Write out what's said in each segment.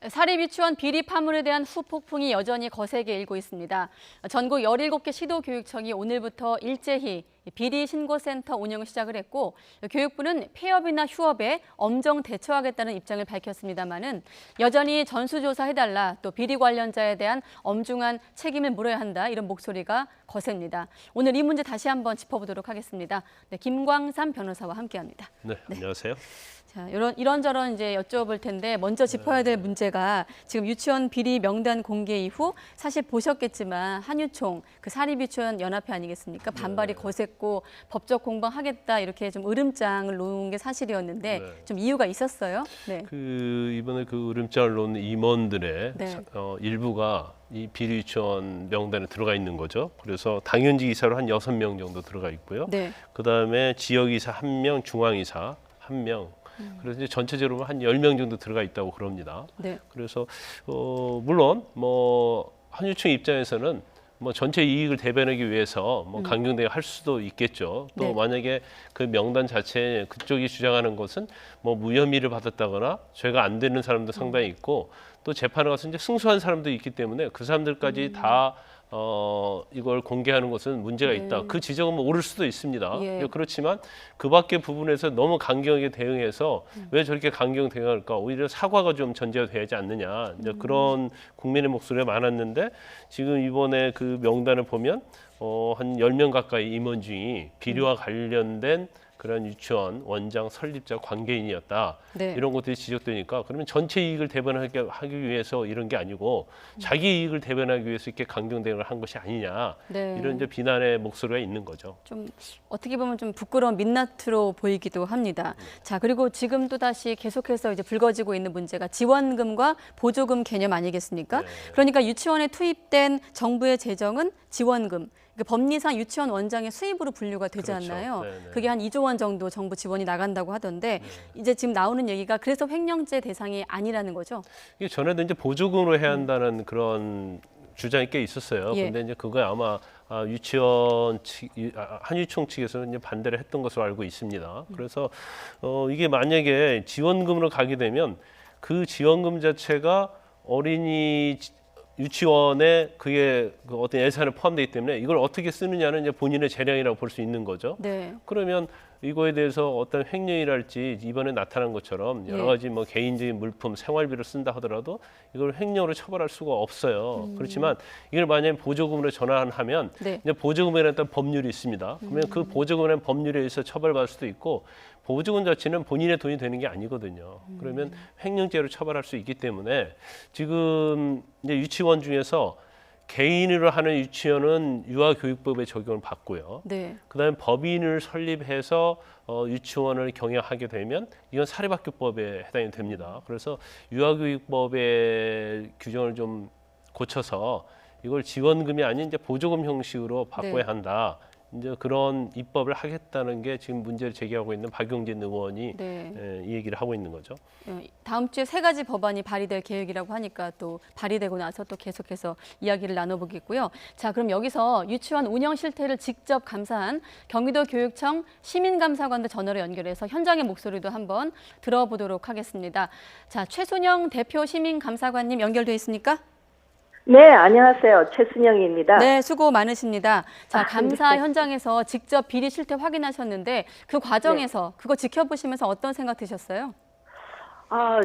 사립유치원 비리 파문에 대한 후폭풍이 여전히 거세게 일고 있습니다. 전국 17개 시도교육청이 오늘부터 일제히 비리 신고센터 운영을 시작을 했고, 교육부는 폐업이나 휴업에 엄정 대처하겠다는 입장을 밝혔습니다마는 여전히 전수조사해달라, 또 비리 관련자에 대한 엄중한 책임을 물어야 한다, 이런 목소리가 거셉니다. 오늘 이 문제 다시 한번 짚어보도록 하겠습니다. 네, 김광삼 변호사와 함께합니다. 네, 안녕하세요. 자, 이런저런 이제 여쭤볼 텐데 먼저 짚어야 될 문제가 지금 유치원 비리 명단 공개 이후 사실 보셨겠지만 한유총 그 사립유치원 연합회 아니겠습니까? 반발이 거셌고 법적 공방하겠다 이렇게 좀 으름장을 놓은 게 사실이었는데 좀 이유가 있었어요. 네. 이번에 그 으름장을 놓은 임원들의 일부가 이 비리 유치원 명단에 들어가 있는 거죠. 그래서 당연직 이사로 한 6명 정도 들어가 있고요. 네. 그다음에 지역이사 1명, 중앙이사 1명. 그래서 이제 전체적으로 한 10명 정도 들어가 있다고 그럽니다. 네. 그래서 물론 뭐 한유총 입장에서는 뭐 전체 이익을 대변하기 위해서 뭐 강경되게 할 수도 있겠죠. 또 네. 만약에 그 명단 자체에 그쪽이 주장하는 것은 뭐 무혐의를 받았다거나 죄가 안 되는 사람도 상당히 있고, 또 재판에 가서 이제 승소한 사람도 있기 때문에 그 사람들까지 다 이걸 공개하는 것은 문제가 있다. 그 지적은 뭐 옳을 수도 있습니다. 예. 그렇지만 그 밖의 부분에서 너무 강경하게 대응해서 왜 저렇게 강경 대응할까? 오히려 사과가 좀 전제가 되지 않느냐. 이제 그런 국민의 목소리가 많았는데, 지금 이번에 그 명단을 보면 한 10명 가까이 임원 중이 비리와 관련된 그런 유치원 원장 설립자 관계인이었다. 네. 이런 것들이 지적되니까, 그러면 전체 이익을 대변하기 위해서 이런 게 아니고 자기 이익을 대변하기 위해서 이렇게 강경 대응을 한 것이 아니냐. 네. 이런 이제 비난의 목소리가 있는 거죠. 좀 어떻게 보면 좀 부끄러운 민낯으로 보이기도 합니다. 자, 그리고 지금 또 다시 계속해서 이제 불거지고 있는 문제가 지원금과 보조금 개념 아니겠습니까? 네. 그러니까 유치원에 투입된 정부의 재정은 지원금, 법리상 유치원 원장의 수입으로 분류가 되지 그렇죠. 않나요? 네네. 그게 한 2조 원 정도 정부 지원이 나간다고 하던데 이제 지금 나오는 얘기가 그래서 횡령죄 대상이 아니라는 거죠? 이게 전에도 이제 보조금으로 해야 한다는 그런 주장이 꽤 있었어요. 예. 근데 이제 그거 아마 유치원 한유총 측에서는 이제 반대를 했던 것으로 알고 있습니다. 그래서 이게 만약에 지원금으로 가게 되면 그 지원금 자체가 어린이 유치원에 그게 그 어떤 예산에 포함되기 때문에 이걸 어떻게 쓰느냐는 이제 본인의 재량이라고 볼 수 있는 거죠. 네. 그러면 이거에 대해서 어떤 횡령이랄지 이번에 나타난 것처럼 여러 가지 뭐 개인적인 물품, 생활비를 쓴다 하더라도 이걸 횡령으로 처벌할 수가 없어요. 그렇지만 이걸 만약에 보조금으로 전환하면 네. 이제 보조금에 대한 법률이 있습니다. 그러면 그 보조금에 대한 법률에 의해서 처벌받을 수도 있고, 보조금 자체는 본인의 돈이 되는 게 아니거든요. 그러면 횡령죄로 처벌할 수 있기 때문에 지금 이제 유치원 중에서 개인으로 하는 유치원은 유아교육법에 적용을 받고요. 네. 그다음에 법인을 설립해서 유치원을 경영하게 되면 이건 사립학교법에 해당이 됩니다. 그래서 유아교육법의 규정을 좀 고쳐서 이걸 지원금이 아닌 이제 보조금 형식으로 바꿔야 한다. 이제 그런 입법을 하겠다는 게 지금 문제를 제기하고 있는 박용진 의원이 이 얘기를 하고 있는 거죠. 다음 주에 3가지 법안이 발의될 계획이라고 하니까 또 발의되고 나서 또 계속해서 이야기를 나눠보겠고요. 자, 그럼 여기서 유치원 운영 실태를 직접 감사한 경기도 교육청 시민감사관도 전화로 연결해서 현장의 목소리도 한번 들어보도록 하겠습니다. 자, 최순영 대표 시민감사관님 연결돼 있습니까? 네, 안녕하세요. 최순영입니다. 네, 수고 많으십니다. 자, 감사 현장에서 직접 비리 실태 확인하셨는데 그 과정에서 그거 지켜보시면서 어떤 생각 드셨어요?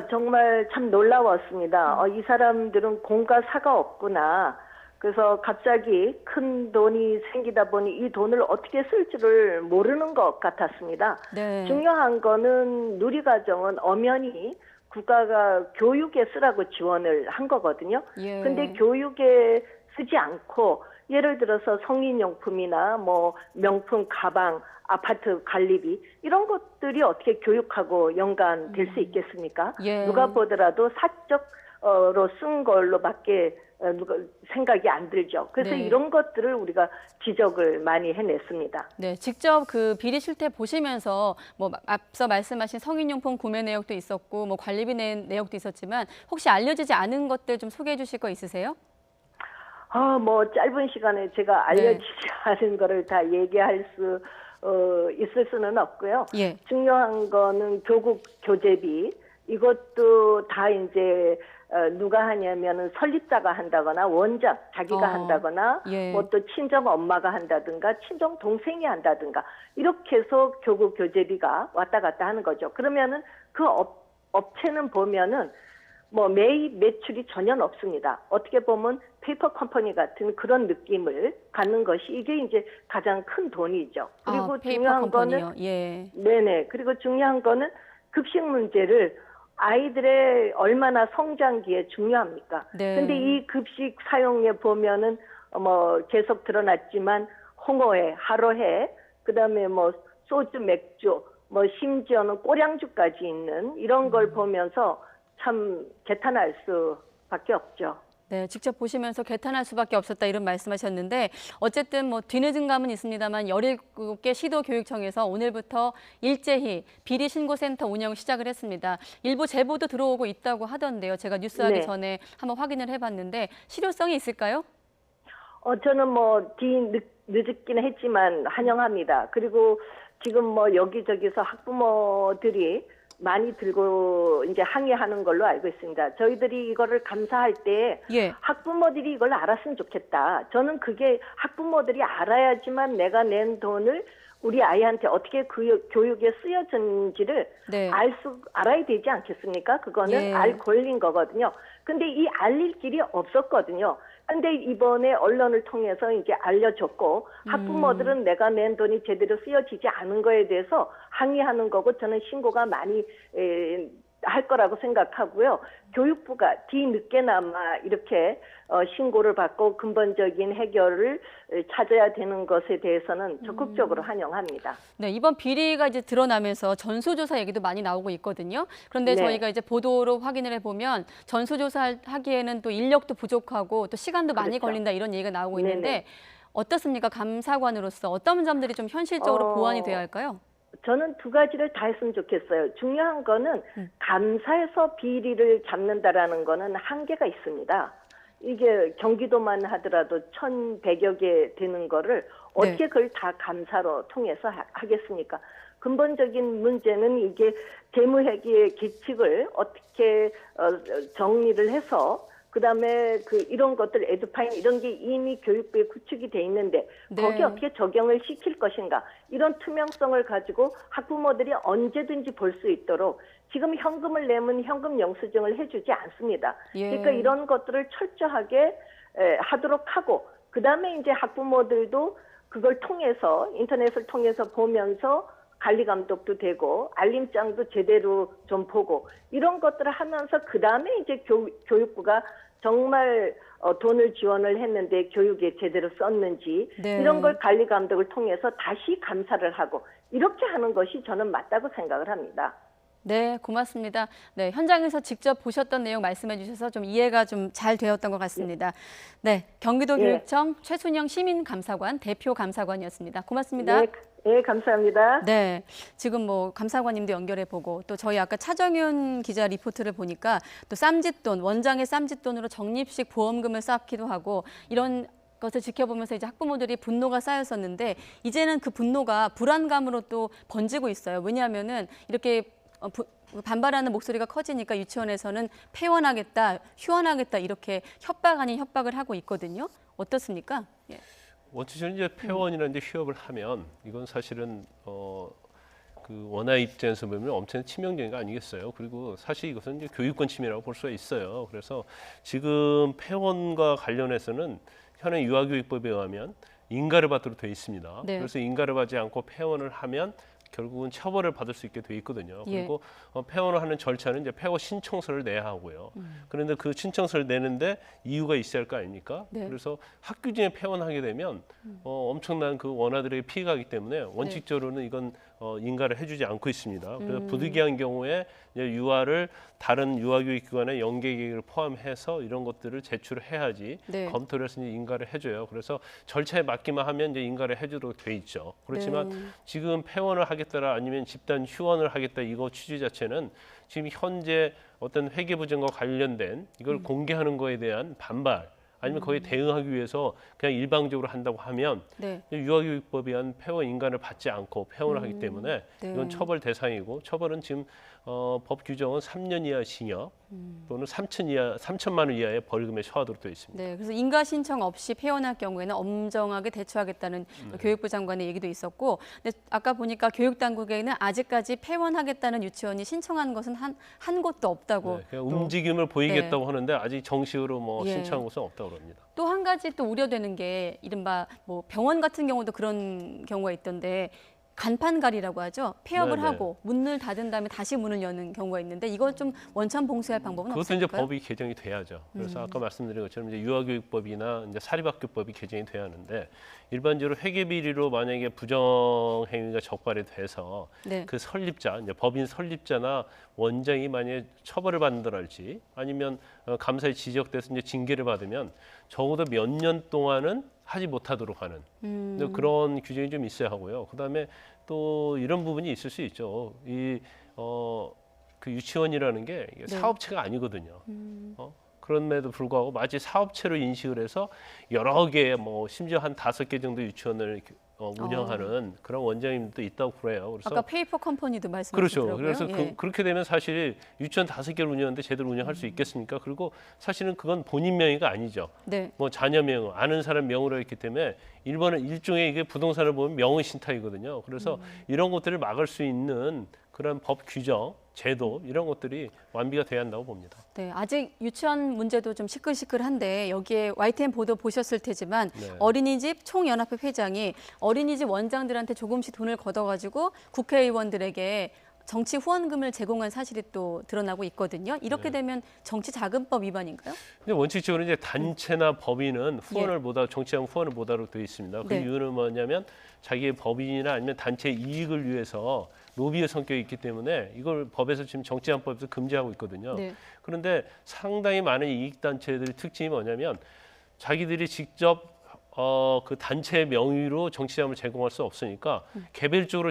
정말 참 놀라웠습니다. 이 사람들은 공과 사가 없구나. 그래서 갑자기 큰 돈이 생기다 보니 이 돈을 어떻게 쓸 줄을 모르는 것 같았습니다. 네. 중요한 거는 누리과정은 엄연히 국가가 교육에 쓰라고 지원을 한 거거든요. 예. 근데 교육에 쓰지 않고 예를 들어서 성인용품이나 뭐 명품 가방, 아파트 관리비 이런 것들이 어떻게 교육하고 연관될 수 있겠습니까? 예. 누가 보더라도 사적으로 쓴 걸로밖에 생각이 안 들죠. 그래서 네. 이런 것들을 우리가 지적을 많이 해냈습니다. 네, 직접 그 비리 실태 보시면서 뭐 앞서 말씀하신 성인용품 구매 내역도 있었고 뭐 관리비 내역도 있었지만 혹시 알려지지 않은 것들 좀 소개해 주실 거 있으세요? 뭐 짧은 시간에 제가 알려지지 않은 거를 다 얘기할 수 있을 수는 없고요. 예. 중요한 거는 교국 교재비 이것도 다 이제 누가 하냐면은 설립자가 한다거나 원작 자기가 한다거나 예. 뭐 또 친정 엄마가 한다든가 친정 동생이 한다든가 이렇게 해서 교구 교재비가 왔다 갔다 하는 거죠. 그러면은 그 업체는 보면은 뭐 매입 매출이 전혀 없습니다. 어떻게 보면 페이퍼 컴퍼니 같은 그런 느낌을 갖는 것이 이게 이제 가장 큰 돈이죠. 그리고 페이퍼 중요한 컴퍼니요. 거는 예. 네네. 그리고 중요한 거는 급식 문제를 아이들의 얼마나 성장기에 중요합니까? 네. 근데 이 급식 사용에 보면은 뭐 계속 드러났지만 홍어회, 하로회, 그다음에 뭐 소주, 맥주, 뭐 심지어는 꼬량주까지 있는 이런 걸 보면서 참 개탄할 수밖에 없죠. 네, 직접 보시면서 개탄할 수밖에 없었다 이런 말씀하셨는데 어쨌든 뭐 뒤늦은 감은 있습니다만 17개 시도교육청에서 오늘부터 일제히 비리 신고센터 운영 시작을 했습니다. 일부 제보도 들어오고 있다고 하던데요. 제가 뉴스하기 네. 전에 한번 확인을 해봤는데 실효성이 있을까요? 저는 뭐 늦기는 했지만 환영합니다. 그리고 지금 뭐 여기저기서 학부모들이 많이 들고 이제 항의하는 걸로 알고 있습니다. 저희들이 이거를 감사할 때 예. 학부모들이 이걸 알았으면 좋겠다. 저는 그게 학부모들이 알아야지만 내가 낸 돈을 우리 아이한테 어떻게 그 교육에 쓰여졌는지를 네. 알아야 되지 않겠습니까? 그거는 예. 알 권리인 거거든요. 근데 이 알릴 길이 없었거든요. 근데 이번에 언론을 통해서 이제 알려줬고 학부모들은 내가 낸 돈이 제대로 쓰여지지 않은 거에 대해서 항의하는 거고 저는 신고가 많이 할 거라고 생각하고요. 교육부가 뒤늦게나마 이렇게 신고를 받고 근본적인 해결을 찾아야 되는 것에 대해서는 적극적으로 환영합니다. 네, 이번 비리가 이제 드러나면서 전수조사 얘기도 많이 나오고 있거든요. 그런데 네. 저희가 이제 보도로 확인을 해보면 전수조사하기에는 또 인력도 부족하고 또 시간도 많이 그렇죠. 걸린다 이런 얘기가 나오고 네네. 있는데 어떻습니까? 감사관으로서 어떤 점들이 좀 현실적으로 보완이 돼야 할까요? 저는 두 가지를 다 했으면 좋겠어요. 중요한 거는 감사에서 비리를 잡는다라는 거는 한계가 있습니다. 이게 경기도만 하더라도 1,100여 개 되는 거를 어떻게 그걸 다 감사로 통해서 하겠습니까? 근본적인 문제는 이게 재무회계의 규칙을 어떻게 정리를 해서 그다음에 이런 것들 에듀파인 이런 게 이미 교육부에 구축이 돼 있는데 네. 거기에 어떻게 적용을 시킬 것인가 이런 투명성을 가지고 학부모들이 언제든지 볼 수 있도록 지금 현금을 내면 현금 영수증을 해주지 않습니다. 예. 그러니까 이런 것들을 철저하게 하도록 하고 그다음에 이제 학부모들도 그걸 통해서 인터넷을 통해서 보면서 관리 감독도 되고 알림장도 제대로 좀 보고 이런 것들을 하면서 그다음에 이제 교육부가 정말 돈을 지원을 했는데 교육에 제대로 썼는지 네. 이런 걸 관리 감독을 통해서 다시 감사를 하고 이렇게 하는 것이 저는 맞다고 생각을 합니다. 네, 고맙습니다. 네, 현장에서 직접 보셨던 내용 말씀해 주셔서 좀 이해가 좀 잘 되었던 것 같습니다. 네, 경기도교육청 최순영 시민감사관 대표 감사관이었습니다. 고맙습니다. 네, 감사합니다. 네, 지금 뭐 감사관님도 연결해 보고 또 저희 아까 차정윤 기자 리포트를 보니까 또 쌈짓돈, 원장의 쌈짓돈으로 적립식 보험금을 쌓기도 하고 이런 것을 지켜보면서 이제 학부모들이 분노가 쌓였었는데 이제는 그 분노가 불안감으로 또 번지고 있어요. 왜냐하면은 이렇게 반발하는 목소리가 커지니까 유치원에서는 폐원하겠다, 휴원하겠다 이렇게 협박 아닌 협박을 하고 있거든요. 어떻습니까? 예. 원칙적으로 이제 폐원이라는 휴업을 하면 이건 사실은 그 원화 입장에서 보면 엄청난 치명적인 거 아니겠어요? 그리고 사실 이것은 이제 교육권 침해라고 볼 수가 있어요. 그래서 지금 폐원과 관련해서는 현행 유아교육법에 의하면 인가를 받도록 되어 있습니다. 네. 그래서 인가를 받지 않고 폐원을 하면 결국은 처벌을 받을 수 있게 돼 있거든요. 예. 그리고 폐원을 하는 절차는 이제 폐원 신청서를 내야 하고요. 그런데 그 신청서를 내는데 이유가 있어야 할 거 아닙니까? 네. 그래서 학교 중에 폐원하게 되면 엄청난 그 원화들에게 피해가기 때문에 원칙적으로는 이건 인가를 해주지 않고 있습니다. 그래서 부득이한 경우에 이제 유아를 다른 유아교육기관의 연계 계획을 포함해서 이런 것들을 제출을 해야지 네. 검토를 해서 이제 인가를 해줘요. 그래서 절차에 맞기만 하면 이제 인가를 해주도록 돼 있죠. 그렇지만 네. 지금 폐원을 하겠다라 아니면 집단 휴원을 하겠다 이거 취지 자체는 지금 현재 어떤 회계부정과 관련된 이걸 공개하는 거에 대한 반발 아니면 거기에 대응하기 위해서 그냥 일방적으로 한다고 하면 네. 유아교육법에 의한 폐원 인가를 받지 않고 폐원을 하기 때문에 네. 이건 처벌 대상이고 처벌은 지금 법 규정은 3년 이하 징역 또는 3천만 원 이하의 벌금에 처하도록 되어 있습니다. 네, 그래서 인가 신청 없이 폐원할 경우에는 엄정하게 대처하겠다는 교육부 장관의 얘기도 있었고, 근데 아까 보니까 교육당국에는 아직까지 폐원하겠다는 유치원이 신청한 것은 한 곳도 없다고. 네, 그냥 움직임을 보이겠다고 네. 하는데 아직 정식으로 뭐 예. 신청한 곳은 없다고 합니다. 또 한 가지 또 우려되는 게 이른바 뭐 병원 같은 경우도 그런 경우가 있던데 간판갈이라고 하죠. 폐업을 네네. 하고 문을 닫은 다음에 다시 문을 여는 경우가 있는데 이걸 좀 원천 봉쇄할 방법은 그것도 없을까요? 이제 법이 개정이 돼야죠. 그래서 아까 말씀드린 것처럼 이제 유아교육법이나 이제 사립학교법이 개정이 돼야 하는데 일반적으로 회계비리로 만약에 부정 행위가 적발이 돼서 네. 그 설립자, 이제 법인 설립자나 원장이 만약에 처벌을 받는다랄지 아니면 감사에 지적돼서 이제 징계를 받으면 적어도 몇 년 동안은 하지 못하도록 하는 이제 그런 규정이 좀 있어야 하고요. 그다음에 또 이런 부분이 있을 수 있죠. 그 유치원이라는 게 이게 네. 사업체가 아니거든요. 그럼에도 불구하고 마치 사업체로 인식을 해서 여러 개, 뭐 심지어 한 5개 정도 유치원을 운영하는 그런 원장님도 있다고 그래요. 그래서 아까 페이퍼 컴퍼니도 그렇죠. 말씀하셨더라고요. 그래서 예. 그렇게 되면 사실 유치원 5개를 운영하는데 제대로 운영할 수 있겠습니까? 그리고 사실은 그건 본인 명의가 아니죠. 네. 뭐 자녀 명, 아는 사람 명으로 했기 때문에 일본은 일종의 이게 부동산을 보면 명의 신탁이거든요. 그래서 이런 것들을 막을 수 있는 그런 법 규정, 제도 이런 것들이 완비가 돼야 한다고 봅니다. 네, 아직 유치원 문제도 좀 시끌시끌한데 여기에 YTN 보도 보셨을 테지만 네. 어린이집 총연합회 회장이 어린이집 원장들한테 조금씩 돈을 걷어가지고 국회의원들에게 정치 후원금을 제공한 사실이 또 드러나고 있거든요. 이렇게 되면 정치자금법 위반인가요? 근데 원칙적으로 이제 단체나 법인은 후원을 못하 정치하면 후원을 못하도록 되어 있습니다. 그 네. 이유는 뭐냐면 자기의 법인이나 아니면 단체의 이익을 위해서 로비의 성격이 있기 때문에 이걸 법에서 지금 정치자금법에서 금지하고 있거든요. 네. 그런데 상당히 많은 이익단체들의 특징이 뭐냐면 자기들이 직접 그 단체 명의로 정치자금을 제공할 수 없으니까 개별적으로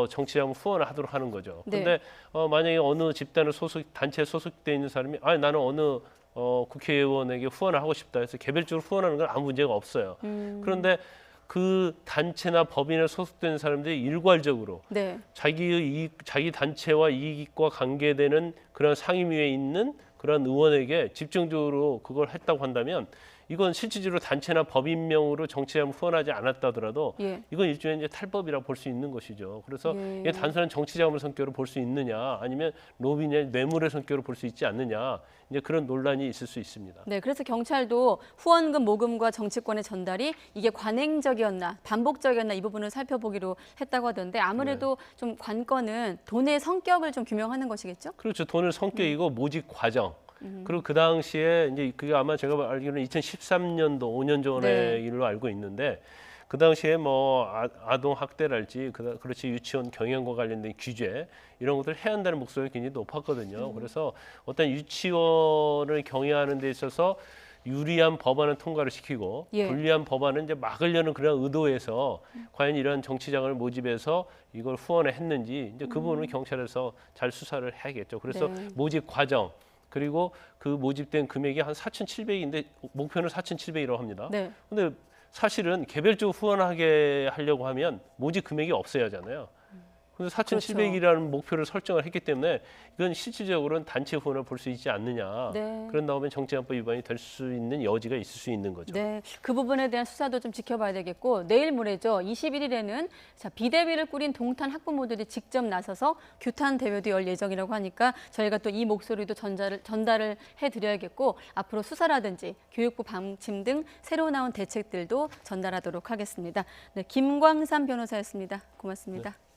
정치자금 후원을 하도록 하는 거죠. 네. 그런데 만약에 어느 집단을 단체에 소속돼 있는 사람이 나는 어느 국회의원에게 후원을 하고 싶다 해서 개별적으로 후원하는 건 아무 문제가 없어요. 그런데 그 단체나 법인에 소속된 사람들이 일괄적으로 네. 자기 단체와 이익과 관계되는 그런 상임위에 있는 그런 의원에게 집중적으로 그걸 했다고 한다면 이건 실질적으로 단체나 법인명으로 정치자금 후원하지 않았다 하더라도 예. 이건 일종의 이제 탈법이라 볼 수 있는 것이죠. 그래서 예. 이게 단순한 정치자금의 성격으로 볼 수 있느냐 아니면 로비냐 뇌물의 성격으로 볼 수 있지 않느냐 이제 그런 논란이 있을 수 있습니다. 네, 그래서 경찰도 후원금 모금과 정치권의 전달이 이게 관행적이었나 반복적이었나 이 부분을 살펴보기로 했다고 하던데 아무래도 좀 관건은 돈의 성격을 좀 규명하는 것이겠죠? 그렇죠. 돈의 성격이고 모집 과정. 그리고 그 당시에 이제 그게 아마 제가 알기로는 2013년도 5년 전의 네. 일로 알고 있는데 그 당시에 뭐 아동 학대랄지 그렇지 유치원 경영과 관련된 규제 이런 것들을 해야 한다는 목소리가 굉장히 높았거든요. 그래서 어떤 유치원을 경영하는 데 있어서 유리한 법안을 통과를 시키고 예. 불리한 법안은 이제 막으려는 그런 의도에서 과연 이런 정치장을 모집해서 이걸 후원을 했는지 이제 그 부분을 경찰에서 잘 수사를 해야겠죠. 그래서 네. 모집 과정 그리고 그 모집된 금액이 한 4,700인데 목표는 4,700이라고 합니다. 네. 근데 사실은 개별적으로 후원하게 하려고 하면 모집 금액이 없어야 하잖아요. 그래서 4,700이라는 목표를 설정을 했기 때문에 이건 실질적으로는 단체 후원을 볼 수 있지 않느냐. 네. 그런 다음에 정치자금법 위반이 될 수 있는 여지가 있을 수 있는 거죠. 네, 그 부분에 대한 수사도 좀 지켜봐야 되겠고 내일 모레죠. 21일에는 비대위를 꾸린 동탄 학부모들이 직접 나서서 규탄 대회도 열 예정이라고 하니까 저희가 또 이 목소리도 전달을 해드려야겠고 앞으로 수사라든지 교육부 방침 등 새로 나온 대책들도 전달하도록 하겠습니다. 네, 김광삼 변호사였습니다. 고맙습니다. 네.